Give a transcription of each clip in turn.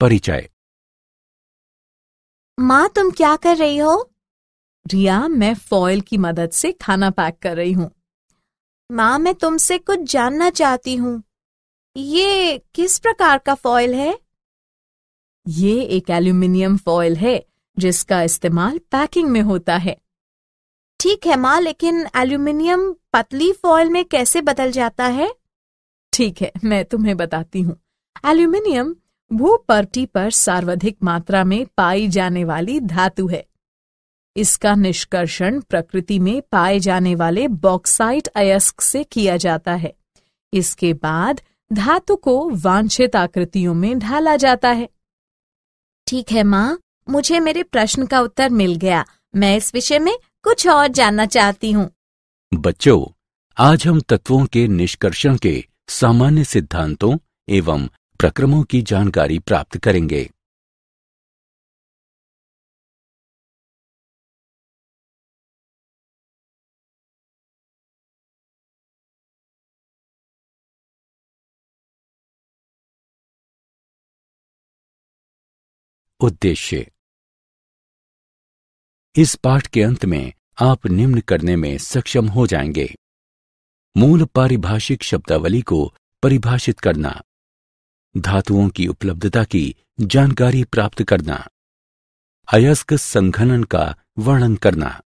परिचय। माँ, तुम क्या कर रही हो? रिया, मैं फॉयल की मदद से खाना पैक कर रही हूँ। माँ, मैं तुमसे कुछ जानना चाहती हूँ। ये किस प्रकार का फॉयल है? ये एक एल्यूमिनियम फॉयल है जिसका इस्तेमाल पैकिंग में होता है। ठीक है माँ, लेकिन एल्यूमिनियम पतली फॉयल में कैसे बदल जाता है? ठीक है, मैं तुम्हें बताती हूँ। एल्यूमिनियम भूपर्टी पर सर्वाधिक मात्रा में पाई जाने वाली धातु है। इसका निष्कर्षण प्रकृति में पाए जाने वाले बॉक्साइट अयस्क से किया जाता है। इसके बाद धातु को वांछित आकृतियों में ढाला जाता है। ठीक है माँ, मुझे मेरे प्रश्न का उत्तर मिल गया। मैं इस विषय में कुछ और जानना चाहती हूँ। बच्चों, आज हम तत्वों के निष्कर्षण के सामान्य सिद्धांतों एवं प्रक्रमों की जानकारी प्राप्त करेंगे। उद्देश्य। इस पाठ के अंत में आप निम्न करने में सक्षम हो जाएंगे। मूल पारिभाषिक शब्दावली को परिभाषित करना, धातुओं की उपलब्धता की जानकारी प्राप्त करना, अयस्क संघनन का वर्णन करना,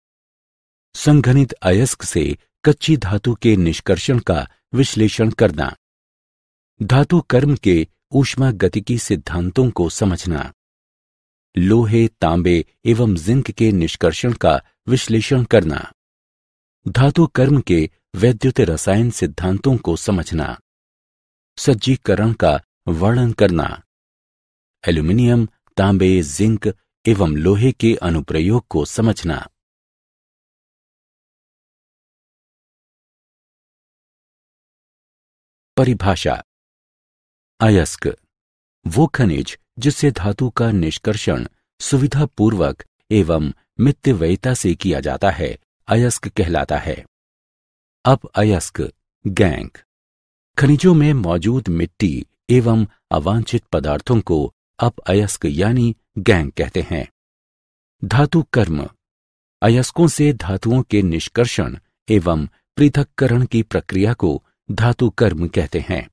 संघनित अयस्क से कच्ची धातु के निष्कर्षण का विश्लेषण करना, धातु कर्म के ऊष्मागतिकी सिद्धांतों को समझना, लोहे, तांबे एवं जिंक के निष्कर्षण का विश्लेषण करना, धातु कर्म के वैद्युत रसायन सिद्धांतों को समझना, सज्जीकरण का वर्णन करना, एल्यूमिनियम, तांबे, जिंक एवं लोहे के अनुप्रयोग को समझना। परिभाषा। अयस्क वो खनिज जिससे धातु का निष्कर्षण सुविधापूर्वक एवं मितव्ययिता से किया जाता है, अयस्क कहलाता है। अपअयस्क गैंग खनिजों में मौजूद मिट्टी एवं अवांछित पदार्थों को अपअयस्क यानी गैंग कहते हैं। धातु कर्म अयस्कों से धातुओं के निष्कर्षण एवं पृथक्करण की प्रक्रिया को धातु कर्म कहते हैं।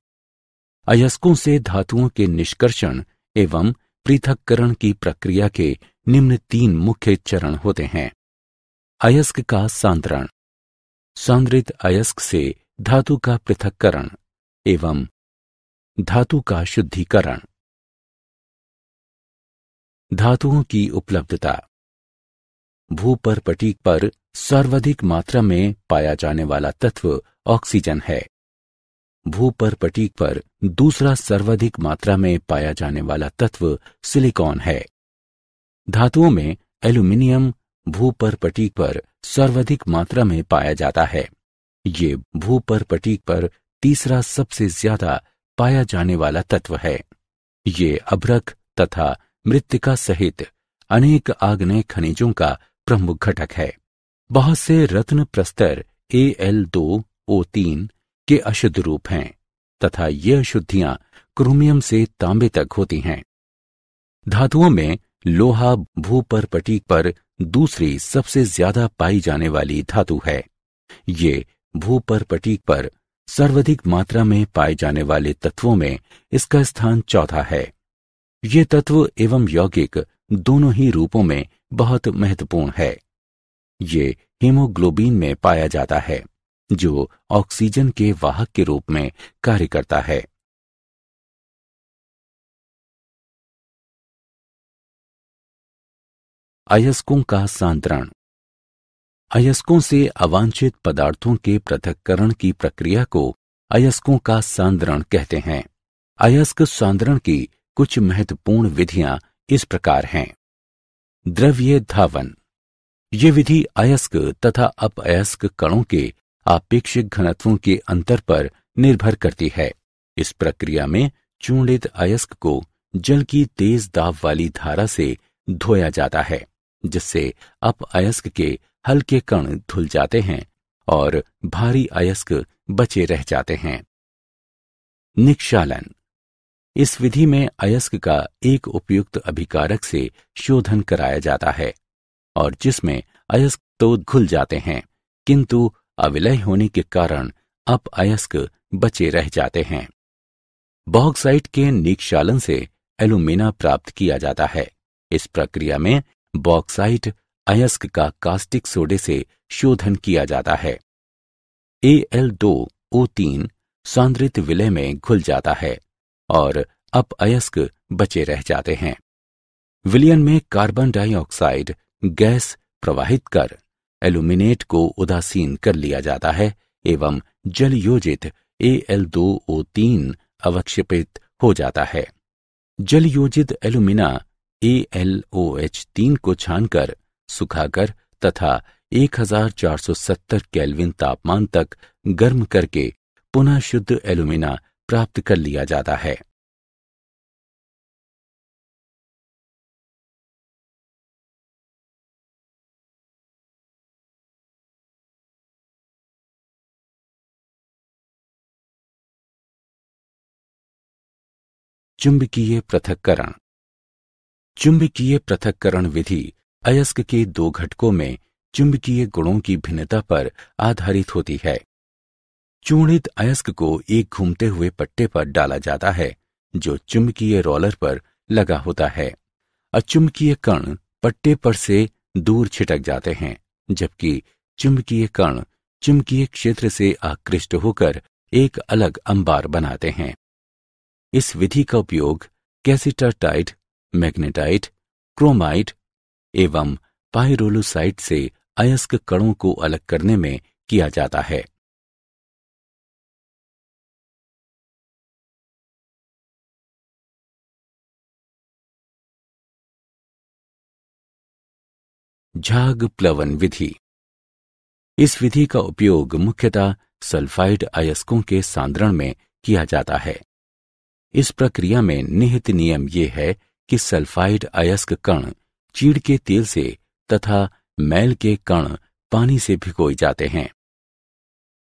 अयस्कों से धातुओं के निष्कर्षण एवं पृथक्करण की प्रक्रिया के निम्न 3 मुख्य चरण होते हैं। अयस्क का सांद्रण, सांद्रित अयस्क से धातु का पृथक्करण एवं धातु का शुद्धिकरण। धातुओं की उपलब्धता। भूपर्पटी पर सर्वाधिक मात्रा में पाया जाने वाला तत्व ऑक्सीजन है। भूपर्पटी पर दूसरा सर्वाधिक मात्रा में पाया जाने वाला तत्व सिलिकॉन है। धातुओं में एल्यूमिनियम भूपर्पटी पर सर्वाधिक मात्रा में पाया जाता है। ये भूपर्पटी पर तीसरा सबसे ज्यादा पाया जाने वाला तत्व है। ये अभ्रक तथा मृत्तिका सहित अनेक आग्नेय खनिजों का प्रमुख घटक है। बहुत से रत्न प्रस्तर Al2O3 के अशुद्ध रूप हैं तथा ये अशुद्धियां क्रोमियम से तांबे तक होती हैं। धातुओं में लोहा भूपर्पटी पर दूसरी सबसे ज्यादा पाई जाने वाली धातु है। ये भूपर्पटी पर सर्वाधिक मात्रा में पाए जाने वाले तत्वों में इसका स्थान चौथा है। ये तत्व एवं यौगिक दोनों ही रूपों में बहुत महत्वपूर्ण है। ये हीमोग्लोबिन में पाया जाता है जो ऑक्सीजन के वाहक के रूप में कार्य करता है। अयस्कों का सांद्रण। अयस्कों से अवांछित पदार्थों के पृथक्करण की प्रक्रिया को अयस्कों का सांद्रण कहते हैं। अयस्क सांद्रण की कुछ महत्वपूर्ण विधियां इस प्रकार हैं। द्रव्य धावन। ये विधि अयस्क तथा अपअयस्क कणों के आपेक्षिक घनत्वों के अंतर पर निर्भर करती है। इस प्रक्रिया में चूर्णित अयस्क को जल की तेज दाब वाली धारा से धोया जाता है, जिससे अपअयस्क के हल्के कण धुल जाते हैं और भारी अयस्क बचे रह जाते हैं। निक्षालन। इस विधि में अयस्क का एक उपयुक्त अभिकारक से शोधन कराया जाता है और जिसमें अयस्क तो घुल जाते हैं किंतु अविलय होने के कारण अपअयस्क बचे रह जाते हैं। बॉक्साइट के निक्षालन से एल्यूमिना प्राप्त किया जाता है। इस प्रक्रिया में बॉक्साइट अयस्क का कास्टिक सोडे से शोधन किया जाता है। Al2O3 सांद्रित विलय में घुल जाता है और अपअयस्क बचे रह जाते हैं। विलयन में कार्बन डाइऑक्साइड गैस प्रवाहित कर एल्यूमिनेट को उदासीन कर लिया जाता है एवं जल योजित Al2O3 अवक्षेपित हो जाता है। जल योजित एल्यूमिना AlOH3 को छानकर सुखाकर तथा 1470 केल्विन तापमान तक गर्म करके पुनः शुद्ध एल्यूमिना प्राप्त कर लिया जाता है। चुंबकीय पृथक्करण। चुंबकीय पृथक्करण विधि अयस्क के दो घटकों में चुंबकीय गुणों की भिन्नता पर आधारित होती है। चूर्णित अयस्क को एक घूमते हुए पट्टे पर डाला जाता है जो चुंबकीय रोलर पर लगा होता है। अचुंबकीय कण पट्टे पर से दूर छिटक जाते हैं जबकि चुंबकीय कण चुंबकीय क्षेत्र से आकृष्ट होकर एक अलग अंबार बनाते हैं। इस विधि का उपयोग कैसिटरटाइट, मैग्नेटाइट, क्रोमाइट एवं पाइरोलुसाइट से अयस्क कणों को अलग करने में किया जाता है। झाग प्लवन विधि। इस विधि का उपयोग मुख्यतः सल्फाइड अयस्कों के सांद्रण में किया जाता है। इस प्रक्रिया में निहित नियम ये है कि सल्फाइड अयस्क कण चीड़ के तेल से तथा मैल के कण पानी से भिगोए जाते हैं।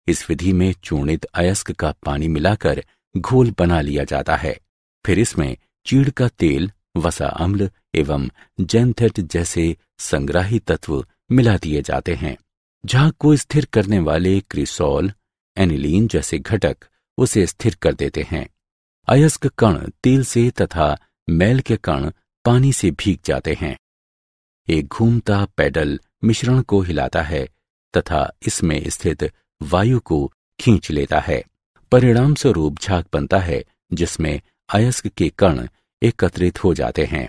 इस विधि में चूर्णित अयस्क का पानी मिलाकर घोल बना लिया जाता है। फिर इसमें चीड़ का तेल, वसा अम्ल एवं जैंथेट जैसे संग्राही तत्व मिला दिए जाते हैं। झाग को स्थिर करने वाले क्रिसॉल, एनिलीन जैसे घटक उसे स्थिर कर देते हैं। अयस्क कण तेल से तथा मैल के कण पानी से भीग जाते हैं। एक घूमता पैडल मिश्रण को हिलाता है तथा इसमें स्थित वायु को खींच लेता है। परिणाम स्वरूप झाग बनता है जिसमें अयस्क के कण एकत्रित हो जाते हैं।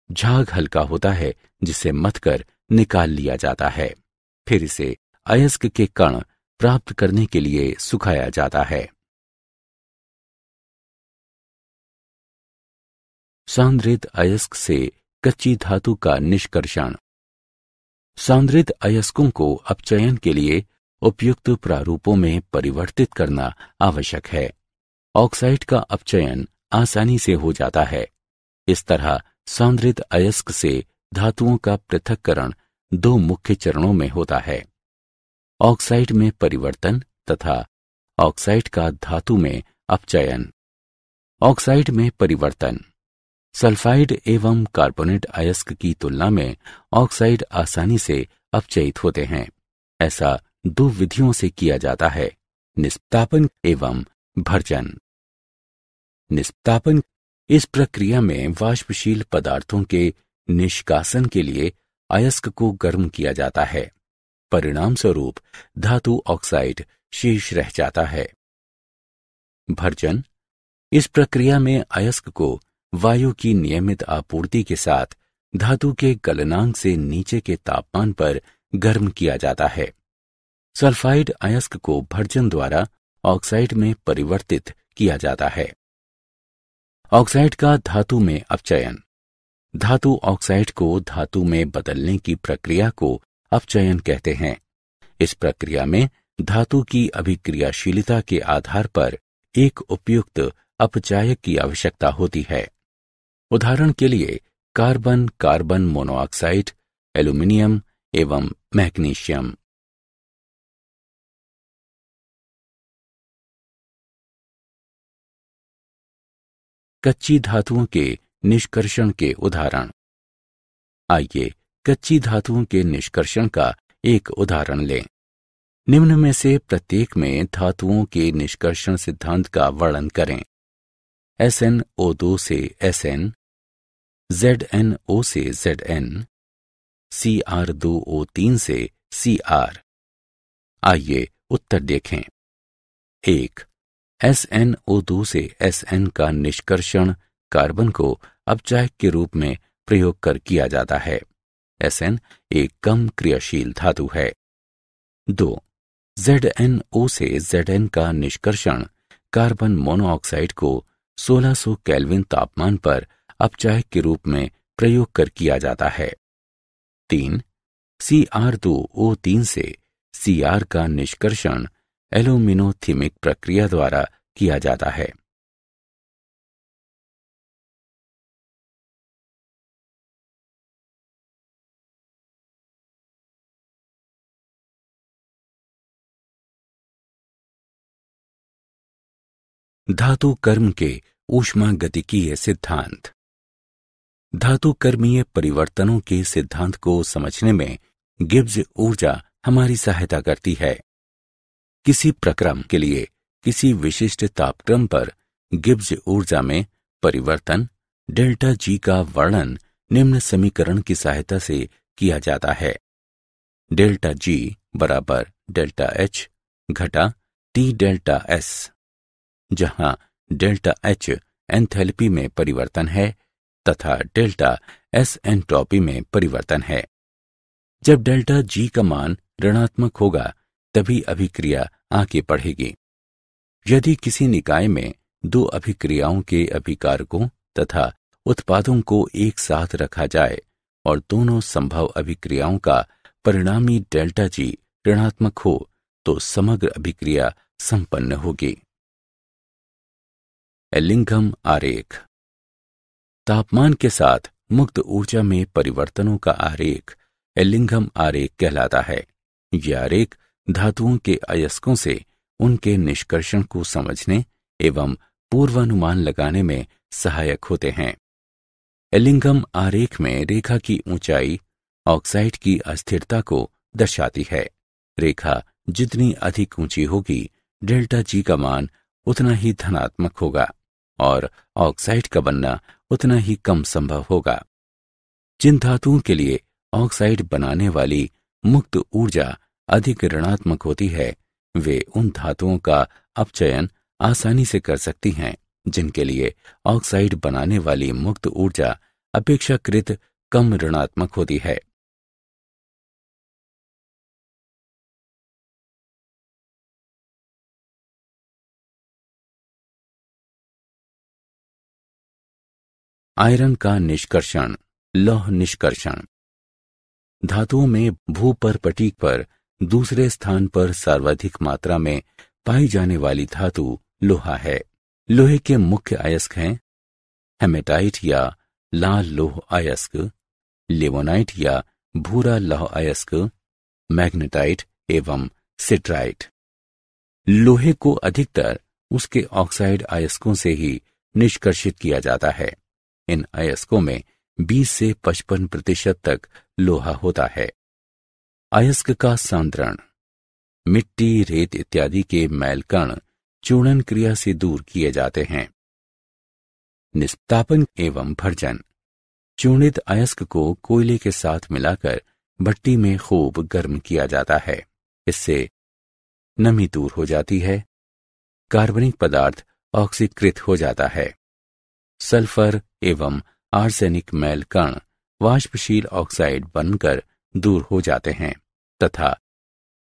झाग हल्का होता है जिसे मथकर निकाल लिया जाता है। फिर इसे अयस्क के कण प्राप्त करने के लिए सुखाया जाता है। सांद्रित अयस्क से कच्ची धातु का निष्कर्षण। सांद्रित अयस्कों को अपचयन के लिए उपयुक्त प्रारूपों में परिवर्तित करना आवश्यक है। ऑक्साइड का अपचयन आसानी से हो जाता है। इस तरह सांद्रित अयस्क से धातुओं का पृथक्करण दो मुख्य चरणों में होता है, ऑक्साइड में परिवर्तन तथा ऑक्साइड का धातु में अपचयन। ऑक्साइड में परिवर्तन। सल्फाइड एवं कार्बोनेट अयस्क की तुलना में ऑक्साइड आसानी से अपचयित होते हैं। ऐसा दो विधियों से किया जाता है, निष्पापन एवं भर्जन। निष्पापन। इस प्रक्रिया में वाष्पशील पदार्थों के निष्कासन के लिए अयस्क को गर्म किया जाता है। परिणाम स्वरूप धातु ऑक्साइड शेष रह जाता है। भर्जन। इस प्रक्रिया में अयस्क को वायु की नियमित आपूर्ति के साथ धातु के गलनांक से नीचे के तापमान पर गर्म किया जाता है। सल्फाइड अयस्क को भर्जन द्वारा ऑक्साइड में परिवर्तित किया जाता है। ऑक्साइड का धातु में अपचयन। धातु ऑक्साइड को धातु में बदलने की प्रक्रिया को अपचयन कहते हैं। इस प्रक्रिया में धातु की अभिक्रियाशीलता के आधार पर एक उपयुक्त अपचायक की आवश्यकता होती है। उदाहरण के लिए कार्बन, कार्बन मोनोऑक्साइड, एल्यूमिनियम एवं मैग्नीशियम। कच्ची धातुओं के निष्कर्षण के उदाहरण। आइए कच्ची धातुओं के निष्कर्षण का एक उदाहरण लें। निम्न में से प्रत्येक में धातुओं के निष्कर्षण सिद्धांत का वर्णन करें। SnO2 से Sn, ZnO से Zn, Cr2O3 से Cr। आइए उत्तर देखें। 1. SnO2 से Sn का निष्कर्षण कार्बन को अपचायक के रूप में प्रयोग कर किया जाता है। Sn एक कम क्रियाशील धातु है। 2. ZnO से Zn का निष्कर्षण कार्बन मोनोऑक्साइड को 1600 केल्विन तापमान पर अपचायक के रूप में प्रयोग कर किया जाता है। 3. Cr2O3 से Cr का निष्कर्षण एल्यूमिनोथिमिक प्रक्रिया द्वारा किया जाता है। धातु कर्म के ऊष्मागतिकीय सिद्धांत। धातु कर्मीय परिवर्तनों के सिद्धांत को समझने में गिब्स ऊर्जा हमारी सहायता करती है। किसी प्रक्रम के लिए किसी विशिष्ट तापक्रम पर गिब्स ऊर्जा में परिवर्तन डेल्टा जी का वर्णन निम्न समीकरण की सहायता से किया जाता है। डेल्टा जी बराबर डेल्टा एच घटा टी डेल्टा एस, जहां डेल्टा एच एंथैल्पी में परिवर्तन है तथा डेल्टा एस एंट्रोपी में परिवर्तन है। जब डेल्टा जी का मान ऋणात्मक होगा तभी अभिक्रिया आगे बढ़ेगी। यदि किसी निकाय में दो अभिक्रियाओं के अभिकारकों तथा उत्पादों को एक साथ रखा जाए और दोनों संभव अभिक्रियाओं का परिणामी डेल्टा जी ऋणात्मक हो तो समग्र अभिक्रिया संपन्न होगी। एलिंघम आरेख। तापमान के साथ मुक्त ऊर्जा में परिवर्तनों का आरेख एलिंघम आरेख कहलाता है। यह आरेख धातुओं के अयस्कों से उनके निष्कर्षण को समझने एवं पूर्वानुमान लगाने में सहायक होते हैं। एलिंघम आरेख में रेखा की ऊंचाई ऑक्साइड की अस्थिरता को दर्शाती है। रेखा जितनी अधिक ऊंची होगी डेल्टा जी का मान उतना ही धनात्मक होगा और ऑक्साइड का बनना उतना ही कम संभव होगा। जिन धातुओं के लिए ऑक्साइड बनाने वाली मुक्त ऊर्जा अधिक ऋणात्मक होती है वे उन धातुओं का अपचयन आसानी से कर सकती हैं जिनके लिए ऑक्साइड बनाने वाली मुक्त ऊर्जा अपेक्षाकृत कम ऋणात्मक होती है। आयरन का निष्कर्षण, लौह निष्कर्षण। धातुओं में भूपर्पटीक पर दूसरे स्थान पर सर्वाधिक मात्रा में पाई जाने वाली धातु लोहा है। लोहे के मुख्य अयस्क हैं हेमेटाइट या लाल लौह अयस्क, लिवोनाइट या भूरा लौह अयस्क, मैग्नेटाइट एवं सिट्राइट। लोहे को अधिकतर उसके ऑक्साइड अयस्कों से ही निष्कर्षित किया जाता है। इन अयस्कों में 20 से 55% तक लोहा होता है। अयस्क का सांद्रण। मिट्टी, रेत इत्यादि के मैल कण चूर्णन क्रिया से दूर किए जाते हैं। निस्तापन एवं भर्जन। चूर्णित अयस्क को कोयले के साथ मिलाकर भट्टी में खूब गर्म किया जाता है। इससे नमी दूर हो जाती है। कार्बनिक पदार्थ ऑक्सीकृत हो जाता है। सल्फर एवं आर्सेनिक मैल कण वाष्पशील ऑक्साइड बनकर दूर हो जाते हैं तथा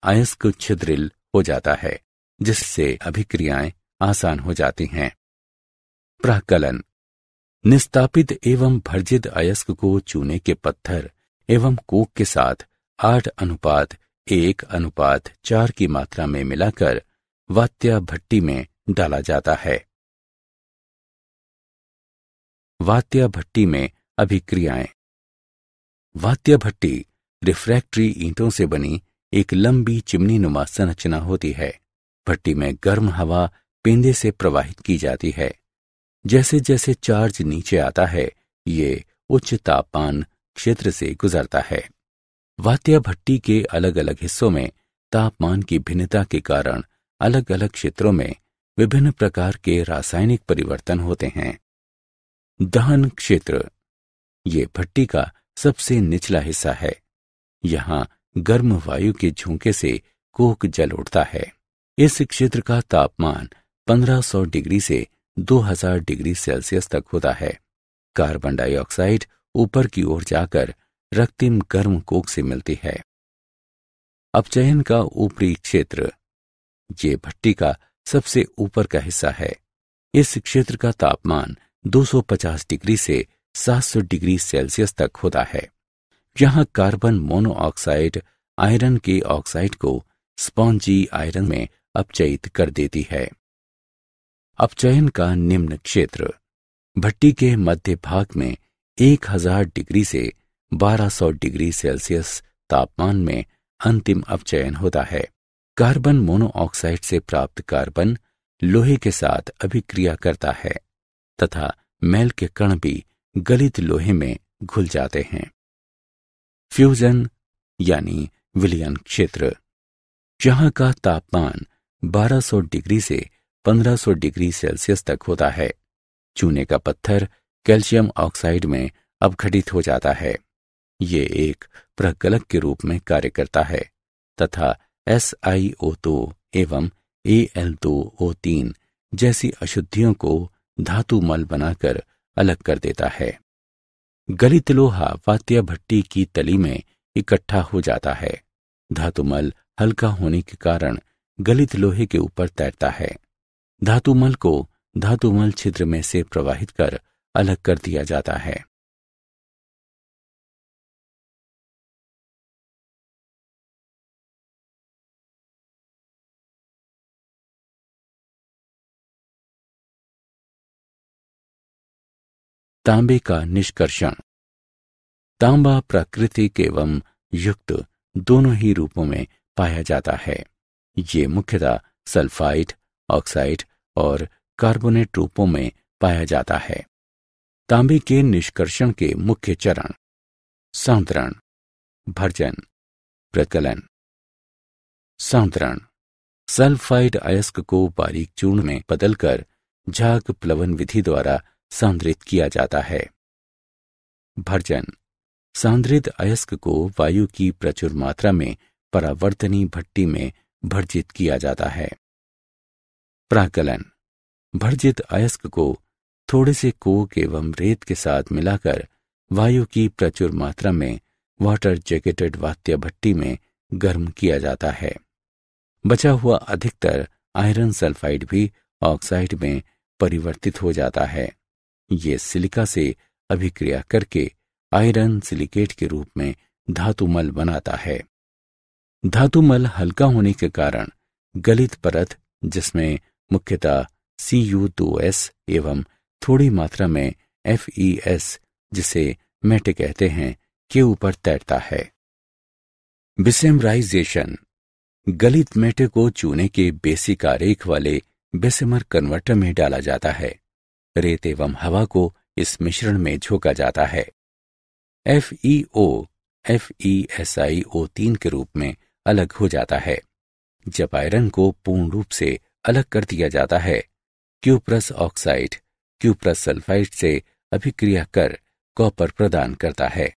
अयस्क छिद्रिल हो जाता है, जिससे अभिक्रियाएं आसान हो जाती हैं। प्राकलन। निस्तापित एवं भर्जित अयस्क को चूने के पत्थर एवं कोक के साथ 8:1:4 की मात्रा में मिलाकर वात्या भट्टी में डाला जाता है। वात्या भट्टी में अभिक्रियाएं। वात्या भट्टी रिफ्रैक्टरी ईंटों से बनी एक लंबी चिमनी नुमा संरचना होती है। भट्टी में गर्म हवा पेंदे से प्रवाहित की जाती है। जैसे जैसे चार्ज नीचे आता है, ये उच्च तापमान क्षेत्र से गुजरता है। वात्या भट्टी के अलग अलग हिस्सों में तापमान की भिन्नता के कारण अलग अलग क्षेत्रों में विभिन्न प्रकार के रासायनिक परिवर्तन होते हैं। दहन क्षेत्र ये भट्टी का सबसे निचला हिस्सा है। यहाँ गर्म वायु के झोंके से कोक जल उठता है। इस क्षेत्र का तापमान 1500 डिग्री से 2000 डिग्री सेल्सियस तक होता है। कार्बन डाइऑक्साइड ऊपर की ओर जाकर रक्तिम गर्म कोक से मिलती है। अपचयन का ऊपरी क्षेत्र ये भट्टी का सबसे ऊपर का हिस्सा है। इस क्षेत्र का तापमान 250 डिग्री से 700 डिग्री सेल्सियस तक होता है। यहाँ कार्बन मोनोऑक्साइड आयरन के ऑक्साइड को स्पॉन्जी आयरन में अपचयित कर देती है। अपचयन का निम्न क्षेत्र भट्टी के मध्य भाग में 1000 डिग्री से 1200 डिग्री सेल्सियस तापमान में अंतिम अपचयन होता है। कार्बन मोनोऑक्साइड से प्राप्त कार्बन लोहे के साथ अभिक्रिया करता है तथा मैल के कण भी गलित लोहे में घुल जाते हैं। फ्यूजन यानी विलयन क्षेत्र जहाँ का तापमान 1200 डिग्री से 1500 डिग्री सेल्सियस तक होता है। चूने का पत्थर कैल्शियम ऑक्साइड में अपघटित हो जाता है। ये एक प्रगलक के रूप में कार्य करता है तथा SiO2 एवं Al2O3 जैसी अशुद्धियों को धातु मल बनाकर अलग कर देता है। गलित लोहा वात्या भट्टी की तली में इकट्ठा हो जाता है। धातुमल हल्का होने के कारण गलित लोहे के ऊपर तैरता है। धातुमल को धातुमल छिद्र में से प्रवाहित कर अलग कर दिया जाता है। तांबे का निष्कर्षण। तांबा प्राकृतिक एवं युक्त दोनों ही रूपों में पाया जाता है। ये मुख्यतः सल्फाइड, ऑक्साइड और कार्बोनेट रूपों में पाया जाता है। तांबे के निष्कर्षण के मुख्य चरण सांद्रण, भर्जन, प्रकलन। सांद्रण सल्फाइड अयस्क को बारीक चूर्ण में बदलकर झाग प्लवन विधि द्वारा सांद्रित किया जाता है। भर्जन सांद्रित अयस्क को वायु की प्रचुर मात्रा में परावर्तनी भट्टी में भर्जित किया जाता है। प्राकलन भर्जित अयस्क को थोड़े से कोक एवं रेत के साथ मिलाकर वायु की प्रचुर मात्रा में वाटर जैकेटेड वात्या भट्टी में गर्म किया जाता है। बचा हुआ अधिकतर आयरन सल्फाइड भी ऑक्साइड में परिवर्तित हो जाता है। ये सिलिका से अभिक्रिया करके आयरन सिलिकेट के रूप में धातुमल बनाता है। धातुमल हल्का होने के कारण गलित परत, जिसमें मुख्यतः Cu2S एवं थोड़ी मात्रा में FeS, जिसे मेट कहते हैं, के ऊपर तैरता है। बिसेमराइजेशन गलित मेटे को चूने के बेसिक आरेख वाले बेसेमर कन्वर्टर में डाला जाता है। रेत एवं हवा को इस मिश्रण में झोंका जाता है। FeO FeSiO3 के रूप में अलग हो जाता है। जब आयरन को पूर्ण रूप से अलग कर दिया जाता है, क्यूप्रस ऑक्साइड क्यूप्रस सल्फाइड से अभिक्रिया कर कॉपर प्रदान करता है।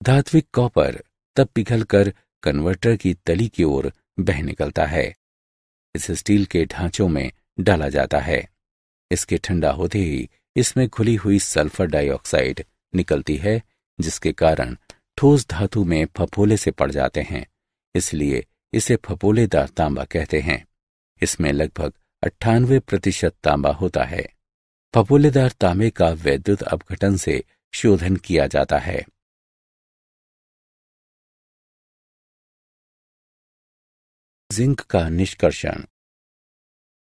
धात्विक कॉपर तब पिघलकर कन्वर्टर की तली की ओर बह निकलता है। इसे स्टील के ढांचों में डाला जाता है। इसके ठंडा होते ही इसमें घुली हुई सल्फर डाइऑक्साइड निकलती है, जिसके कारण ठोस धातु में फफोले से पड़ जाते हैं। इसलिए इसे फफोलेदार तांबा कहते हैं। इसमें लगभग 98% तांबा होता है। फफोलेदार तांबे का वैद्युत अपघटन से शोधन किया जाता है। जिंक का निष्कर्षण।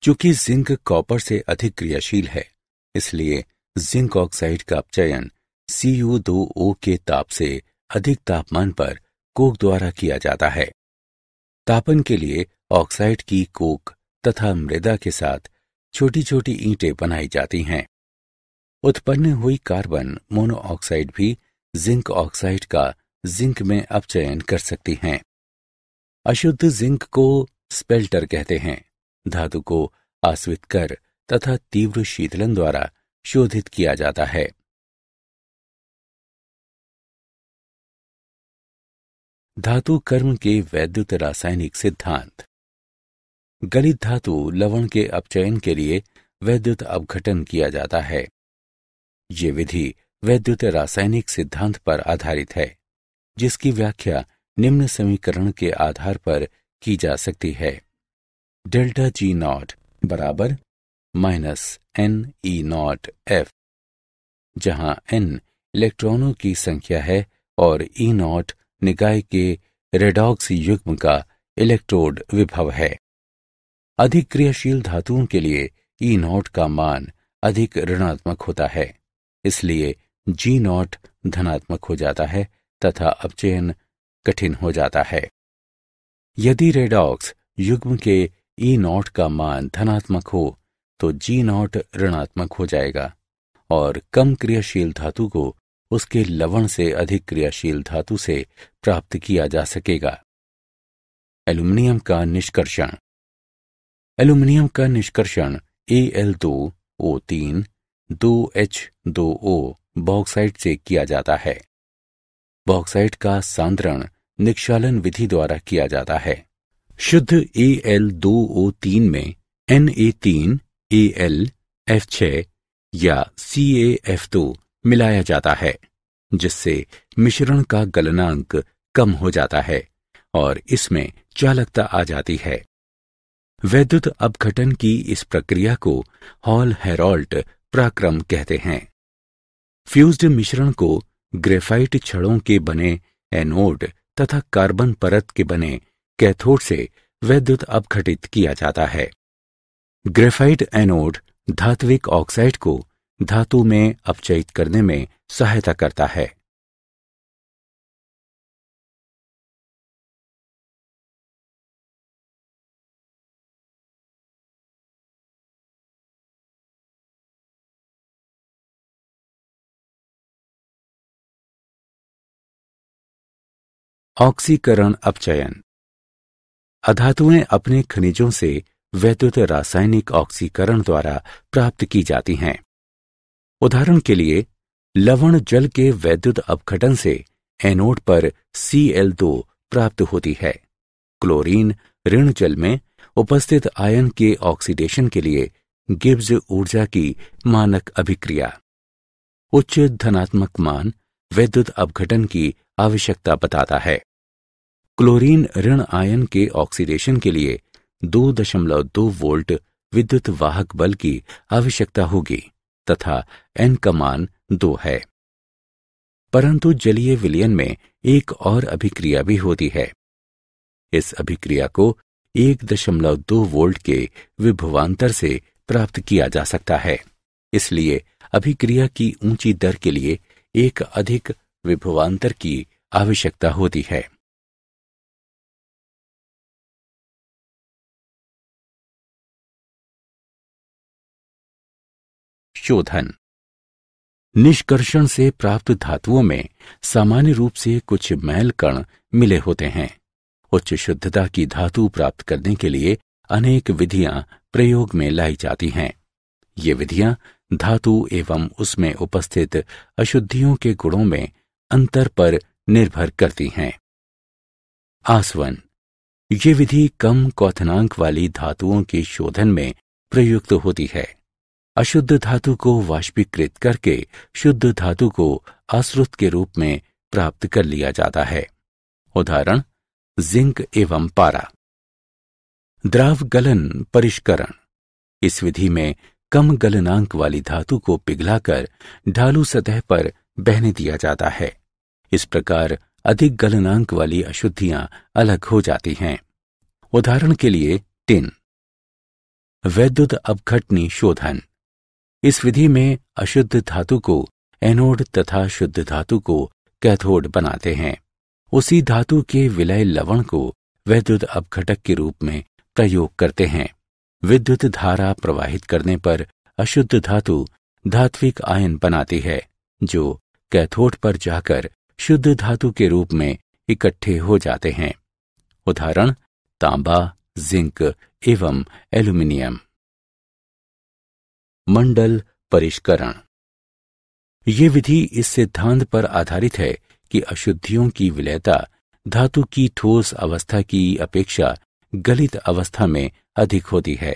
चूंकि जिंक कॉपर से अधिक क्रियाशील है, इसलिए जिंक ऑक्साइड का अपचयन Cu2O के ताप से अधिक तापमान पर कोक द्वारा किया जाता है। तापन के लिए ऑक्साइड की कोक तथा मृदा के साथ छोटी छोटी ईंटें बनाई जाती हैं। उत्पन्न हुई कार्बन मोनोऑक्साइड भी जिंक ऑक्साइड का जिंक में अपचयन कर सकती हैं। अशुद्ध जिंक को स्पेल्टर कहते हैं। धातु को आस्वित कर तथा तीव्र शीतलन द्वारा शोधित किया जाता है। धातु कर्म के वैद्युत रासायनिक सिद्धांत। गलित धातु लवण के अपचयन के लिए वैद्युत अपघटन किया जाता है। ये विधि वैद्युत रासायनिक सिद्धांत पर आधारित है, जिसकी व्याख्या निम्न समीकरण के आधार पर की जा सकती है। डेल्टा जी नॉट बराबर -NE0F, जहां N इलेक्ट्रॉनों की संख्या है और E0 निकाय के रेडॉक्स युग्म का इलेक्ट्रोड विभव है। अधिक क्रियाशील धातुओं के लिए E0 का मान अधिक ऋणात्मक होता है, इसलिए G0 धनात्मक हो जाता है तथा अपचयन कठिन हो जाता है। यदि रेडॉक्स युग्म के E0 का मान धनात्मक हो तो G0 ऋणात्मक हो जाएगा और कम क्रियाशील धातु को उसके लवण से अधिक क्रियाशील धातु से प्राप्त किया जा सकेगा। एल्यूमीनियम का निष्कर्षण। एल्यूमीनियम का निष्कर्षण Al2O3 2H2O बॉक्साइट से किया जाता है। बॉक्साइट का सांद्रण निक्षालन विधि द्वारा किया जाता है। शुद्ध Al2O3 में Na3 Al F6 या CaF2 मिलाया जाता है, जिससे मिश्रण का गलनांक कम हो जाता है और इसमें चालकता आ जाती है। वैद्युत अपघटन की इस प्रक्रिया को हॉल हेराल्ट पराक्रम कहते हैं। फ्यूज्ड मिश्रण को ग्रेफाइट छड़ों के बने एनोड तथा कार्बन परत के बने कैथोड से वैद्युत अपघटित किया जाता है। ग्रेफाइट एनोड धात्विक ऑक्साइड को धातु में अपचयित करने में सहायता करता है। ऑक्सीकरण अपचयन। अधातुएं अपने खनिजों से वैद्युत रासायनिक ऑक्सीकरण द्वारा प्राप्त की जाती हैं। उदाहरण के लिए लवण जल के वैद्युत अपघटन से एनोड पर Cl2 प्राप्त होती है। क्लोरीन ऋण जल में उपस्थित आयन के ऑक्सीडेशन के लिए गिब्स ऊर्जा की मानक अभिक्रिया। उच्च धनात्मक मान वैद्युत अपघटन की आवश्यकता बताता है। क्लोरीन ऋण आयन के ऑक्सीडेशन के लिए 2.2 वोल्ट विद्युत वाहक बल की आवश्यकता होगी तथा N का मान 2 है। परंतु जलीय विलयन में एक और अभिक्रिया भी होती है। इस अभिक्रिया को 1.2 वोल्ट के विभवांतर से प्राप्त किया जा सकता है। इसलिए अभिक्रिया की ऊंची दर के लिए एक अधिक विभवांतर की आवश्यकता होती है। शोधन। निष्कर्षण से प्राप्त धातुओं में सामान्य रूप से कुछ मैल कण मिले होते हैं। उच्च शुद्धता की धातु प्राप्त करने के लिए अनेक विधियां प्रयोग में लाई जाती हैं। ये विधियां धातु एवं उसमें उपस्थित अशुद्धियों के गुणों में अंतर पर निर्भर करती हैं। आसवन। ये विधि कम क्वथनांक वाली धातुओं के शोधन में प्रयुक्त होती है। अशुद्ध धातु को वाष्पीकृत करके शुद्ध धातु को आश्रुत के रूप में प्राप्त कर लिया जाता है। उदाहरण जिंक एवं पारा। द्राव गलन परिष्करण। इस विधि में कम गलनांक वाली धातु को पिघलाकर ढालू सतह पर बहने दिया जाता है। इस प्रकार अधिक गलनांक वाली अशुद्धियां अलग हो जाती हैं। उदाहरण के लिए टिन। वैद्युत अपघटनी शोधन। इस विधि में अशुद्ध धातु को एनोड तथा शुद्ध धातु को कैथोड बनाते हैं। उसी धातु के विलय लवण को वैद्युत अपघटक के रूप में प्रयोग करते हैं। विद्युत धारा प्रवाहित करने पर अशुद्ध धातु धात्विक आयन बनाती है जो कैथोड पर जाकर शुद्ध धातु के रूप में इकट्ठे हो जाते हैं। उदाहरण तांबा, जिंक एवं एल्यूमीनियम। मंडल परिष्करण। ये विधि इस सिद्धांत पर आधारित है कि अशुद्धियों की विलयता धातु की ठोस अवस्था की अपेक्षा गलित अवस्था में अधिक होती है।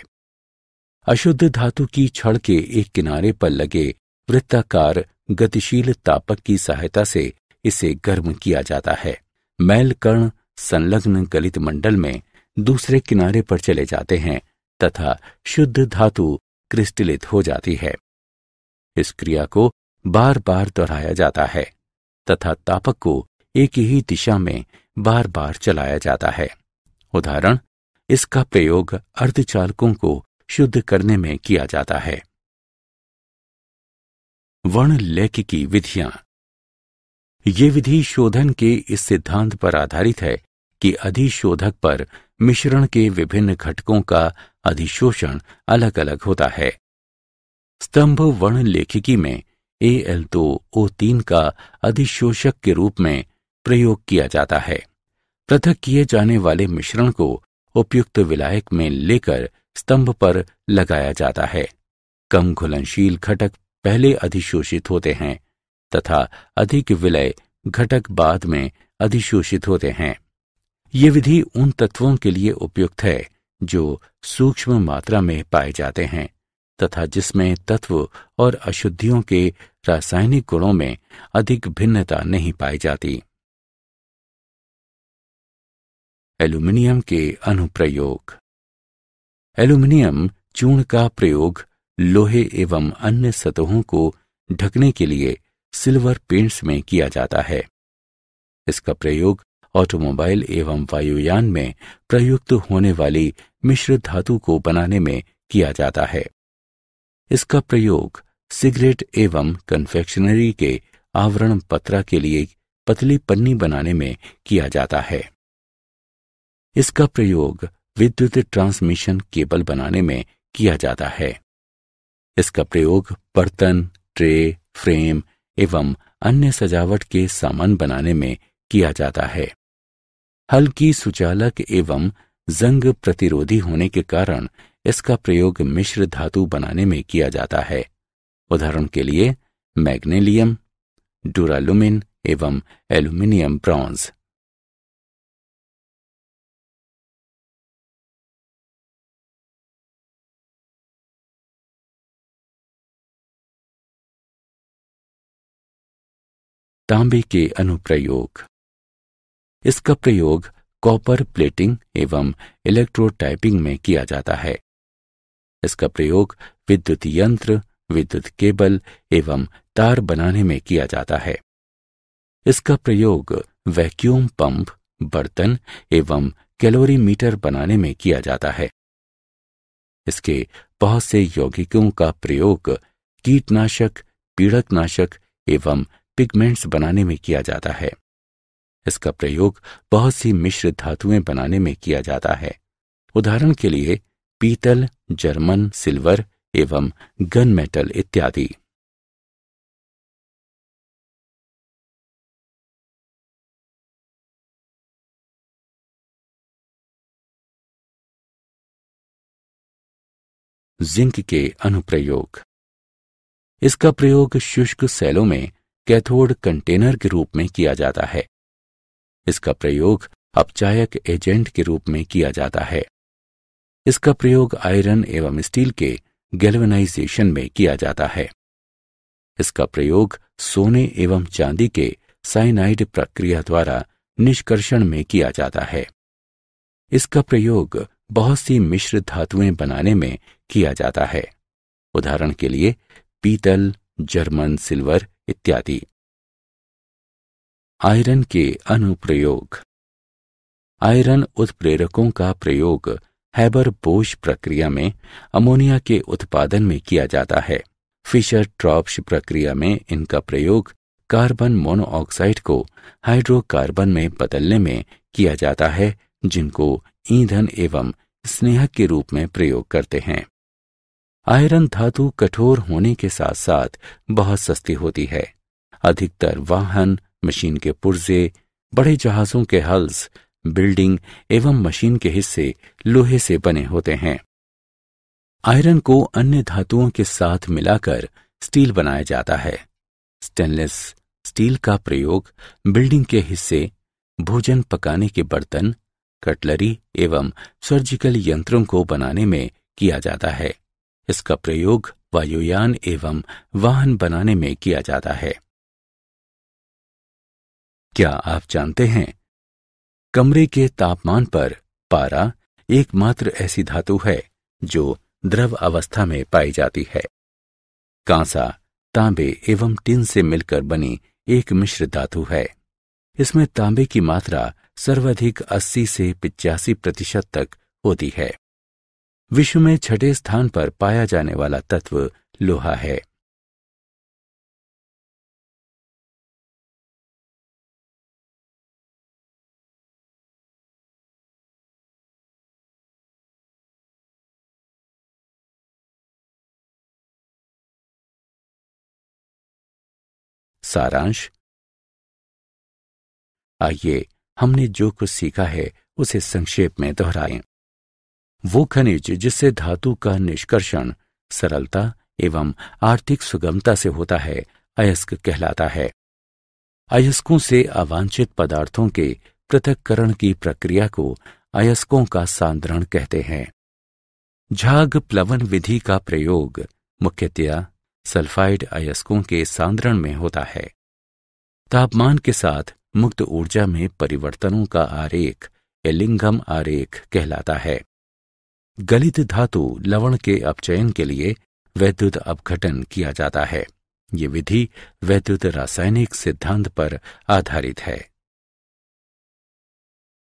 अशुद्ध धातु की छड़ के एक किनारे पर लगे वृत्ताकार गतिशील तापक की सहायता से इसे गर्म किया जाता है। मैल कण संलग्न गलित मंडल में दूसरे किनारे पर चले जाते हैं तथा शुद्ध धातु क्रिस्टलित हो जाती है। इस क्रिया को बार बार दोहराया जाता है तथा तापक को एक ही दिशा में बार बार चलाया जाता है। उदाहरण, इसका प्रयोग अर्धचालकों को शुद्ध करने में किया जाता है। वर्णलेखिकी विधियां। ये विधि शोधन के इस सिद्धांत पर आधारित है कि अधिशोधक पर मिश्रण के विभिन्न घटकों का अधिशोषण अलग अलग होता है। स्तंभ वर्णलेखिकी में Al2O3 का अधिशोषक के रूप में प्रयोग किया जाता है। पृथक किए जाने वाले मिश्रण को उपयुक्त विलायक में लेकर स्तंभ पर लगाया जाता है। कम घुलनशील घटक पहले अधिशोषित होते हैं तथा अधिक विलय घटक बाद में अधिशोषित होते हैं। ये विधि उन तत्वों के लिए उपयुक्त है जो सूक्ष्म मात्रा में पाए जाते हैं तथा जिसमें तत्व और अशुद्धियों के रासायनिक गुणों में अधिक भिन्नता नहीं पाई जाती। एल्यूमीनियम के अनुप्रयोग। एल्यूमीनियम चूर्ण का प्रयोग लोहे एवं अन्य सतहों को ढकने के लिए सिल्वर पेंट्स में किया जाता है। इसका प्रयोग ऑटोमोबाइल एवं वायुयान में प्रयुक्त होने वाली मिश्र धातु को बनाने में किया जाता है। इसका प्रयोग सिगरेट एवं कन्फेक्शनरी के आवरण पत्रा के लिए पतली पन्नी बनाने में किया जाता है। इसका प्रयोग विद्युत ट्रांसमिशन केबल बनाने में किया जाता है। इसका प्रयोग बर्तन, ट्रे, फ्रेम एवं अन्य सजावट के सामान बनाने में किया जाता है। हल्की सुचालक एवं जंग प्रतिरोधी होने के कारण इसका प्रयोग मिश्र धातु बनाने में किया जाता है। उदाहरण के लिए मैग्नीशियम, डुरालुमिन एवं एल्यूमीनियम ब्रॉन्ज। तांबे के अनुप्रयोग। इसका प्रयोग कॉपर प्लेटिंग एवं इलेक्ट्रोटाइपिंग में किया जाता है। इसका प्रयोग विद्युत यंत्र, विद्युत केबल एवं तार बनाने में किया जाता है। इसका प्रयोग वैक्यूम पंप, बर्तन एवं कैलोरीमीटर बनाने में किया जाता है। इसके बहुत से यौगिकों का प्रयोग कीटनाशक, पीड़कनाशक एवं पिगमेंट्स बनाने में किया जाता है। इसका प्रयोग बहुत सी मिश्र धातुएं बनाने में किया जाता है। उदाहरण के लिए पीतल, जर्मन सिल्वर एवं गन मेटल इत्यादि। जिंक के अनुप्रयोग। इसका प्रयोग शुष्क सेलों में कैथोड कंटेनर के रूप में किया जाता है। इसका प्रयोग अपचायक एजेंट के रूप में किया जाता है। इसका प्रयोग आयरन एवं स्टील के गैल्वेनाइजेशन में किया जाता है। इसका प्रयोग सोने एवं चांदी के साइनाइड प्रक्रिया द्वारा निष्कर्षण में किया जाता है। इसका प्रयोग बहुत सी मिश्र धातुएं बनाने में किया जाता है। उदाहरण के लिए पीतल, जर्मन सिल्वर इत्यादि। आयरन के अनुप्रयोग। आयरन उत्प्रेरकों का प्रयोग हैबर बोश प्रक्रिया में अमोनिया के उत्पादन में किया जाता है। फिशर ट्रॉप्श प्रक्रिया में इनका प्रयोग कार्बन मोनोऑक्साइड को हाइड्रोकार्बन में बदलने में किया जाता है, जिनको ईंधन एवं स्नेहक के रूप में प्रयोग करते हैं। आयरन धातु कठोर होने के साथ साथ बहुत सस्ती होती है। अधिकतर वाहन, मशीन के पुर्जे, बड़े जहाजों के हल्स, बिल्डिंग एवं मशीन के हिस्से लोहे से बने होते हैं। आयरन को अन्य धातुओं के साथ मिलाकर स्टील बनाया जाता है। स्टेनलेस स्टील का प्रयोग बिल्डिंग के हिस्से, भोजन पकाने के बर्तन, कटलरी एवं सर्जिकल यंत्रों को बनाने में किया जाता है। इसका प्रयोग वायुयान एवं वाहन बनाने में किया जाता है। क्या आप जानते हैं, कमरे के तापमान पर पारा एकमात्र ऐसी धातु है जो द्रव अवस्था में पाई जाती है। कांसा, तांबे एवं टिन से मिलकर बनी एक मिश्र धातु है। इसमें तांबे की मात्रा सर्वाधिक 80 से 85% तक होती है। विश्व में 6ठे स्थान पर पाया जाने वाला तत्व लोहा है। सारांश। आइए हमने जो कुछ सीखा है उसे संक्षेप में दोहराएं। वो खनिज जिससे धातु का निष्कर्षण सरलता एवं आर्थिक सुगमता से होता है, अयस्क कहलाता है। अयस्कों से अवांछित पदार्थों के पृथक्करण की प्रक्रिया को अयस्कों का सांद्रण कहते हैं। झाग प्लवन विधि का प्रयोग मुख्यतया सल्फाइड अयस्कों के सांद्रण में होता है। तापमान के साथ मुक्त ऊर्जा में परिवर्तनों का आरेख एलिंघम आरेख कहलाता है। गलित धातु लवण के अपचयन के लिए वैद्युत अपघटन किया जाता है। ये विधि वैद्युत रासायनिक सिद्धांत पर आधारित है।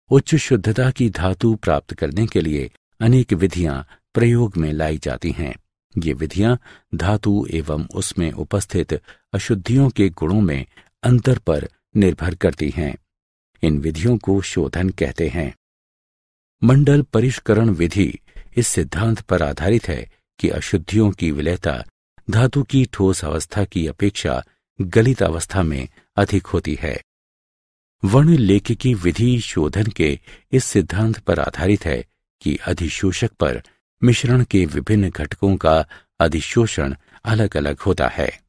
उच्च शुद्धता की धातु प्राप्त करने के लिए अनेक विधियां प्रयोग में लाई जाती हैं। ये विधियां धातु एवं उसमें उपस्थित अशुद्धियों के गुणों में अंतर पर निर्भर करती हैं। इन विधियों को शोधन कहते हैं। मंडल परिष्करण विधि इस सिद्धांत पर आधारित है कि अशुद्धियों की विलयता धातु की ठोस अवस्था की अपेक्षा गलित अवस्था में अधिक होती है। वर्णलेखिकी विधि शोधन के इस सिद्धांत पर आधारित है कि अधिशोषक पर मिश्रण के विभिन्न घटकों का अधिशोषण अलग अलग होता है।